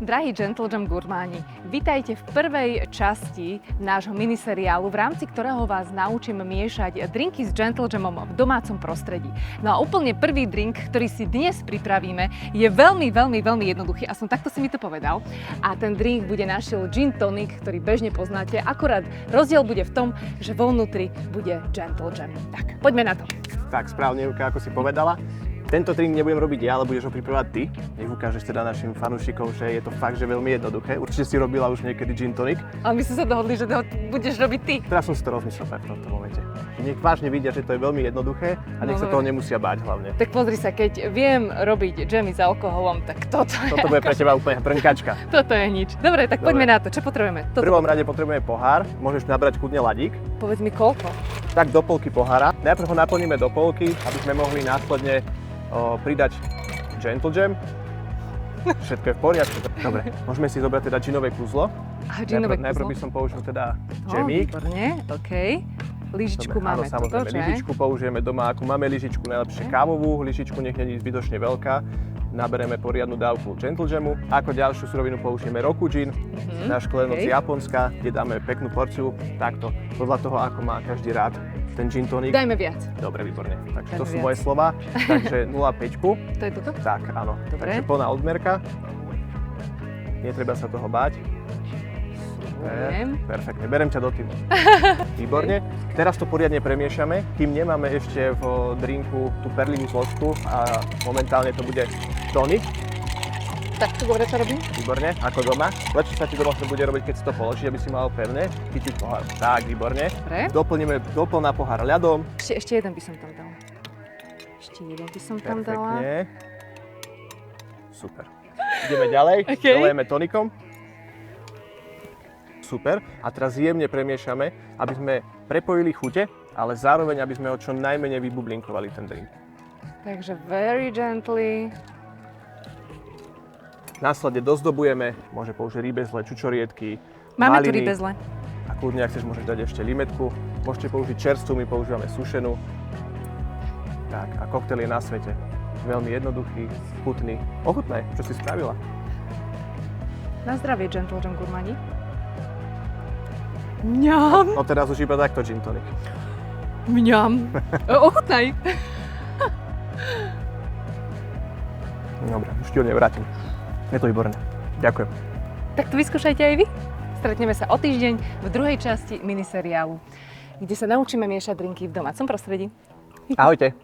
Drahí Gentle Jam gurmáni, vitajte v prvej časti nášho miniseriálu, v rámci ktorého vás naučím miešať drinky s Gentle Jamom v domácom prostredí. No a úplne prvý drink, ktorý si dnes pripravíme, je veľmi jednoduchý, a som takto si mi to povedal. A ten drink bude našiel gin tonic, ktorý bežne poznáte, akorát rozdiel bude v tom, že vo vnútri bude Gentle Jam. Tak, poďme na to. Tak, správne, Júka, ako si povedala. Tento drink nebudem robiť ja, ale budeš ho pripravovať ty. Nech ukážeš teda našim fanúšikom, že je to fakt, že veľmi jednoduché. Určite si robila už niekedy gin tonic. A my sme sa dohodli, že to budeš robiť ty. Teraz som si to rozmyslel v tomto momente. Nech vážne vidia, že to je veľmi jednoduché a nech sa toho nemusia báť hlavne. Tak pozri sa, keď viem robiť džemy s alkoholom, tak toto bude pre teba úplne brnkačka. Toto je nič. Dobre, tak poďme na to. Čo potrebujeme? V prvom rade potrebujeme pohár. Môžeš nabrať kľudne ladík. Povedz mi koľko? Tak do polky pohára. Najprv ho naplníme do polky, aby sme mohli následne pridať Gentle Jam. Všetko je v poriadku. Dobre, môžeme si zobrať teda džinové kúzlo. Najprv by som použil teda džemík. Výborne, OK. Lyžičku máme. Áno, samozrejme, lyžičku použijeme doma, ako máme lyžičku, najlepšie kávovú lyžičku, nech nie je zbytočne veľká. Nabereme poriadnu dávku Gentle Jamu. Ako ďalšiu surovinu použijeme Roku gin, náš klenot z Japonska, kde dáme peknú porciu, takto, podľa toho, ako má každý rád ten gin tonic. Dajme viac. Dobre, výborne. Takže to sú moje slova. Takže 0,5. To je toto? Tak, áno. Dobre. Takže plná odmerka. Netreba sa toho báť. Perfektne, berem ťa do týmu. Výborne. Teraz to poriadne premiešame, kým nemáme ešte v drinku tú perlivú zložku a momentálne to bude tonic. Tak to dobre to robím? Výborne, ako doma. Lepšie sa ti doma to bude robiť, keď si to položí, aby si mal pevne. Chytiť pohár. Tak, výborne. Dobre. Doplň na pohár ľadom. Ešte jeden by som tam dala. Perfektne. Super. Ideme ďalej. Dolejeme tonikom. Super. A teraz jemne premiešame, aby sme prepojili chute, ale zároveň, aby sme ho čo najmenej vybublinkovali ten drink. Takže very gently. Následne dozdobujeme, môže použiť rýbezle, čučoriedky, Máme maliny. tu rýbezle. A kľudne, ak chceš, môžeš dať ešte limetku. Môžete použiť čerstvú, my používame sušenú. Tak, a koktail je na svete. Veľmi jednoduchý, chutný. Ochutnaj, čo si spravila. Na zdravie, Gentle Jam gurmani. Mňam. No teraz už iba takto gin tonic. Mňam. Ochutnaj. Dobre, už ti ho nevrátim. Je to výborné. Ďakujem. Tak to vyskúšajte aj vy. Stretneme sa o týždeň v druhej časti miniseriálu, kde sa naučíme miešať drinky v domácom prostredí. Ahojte.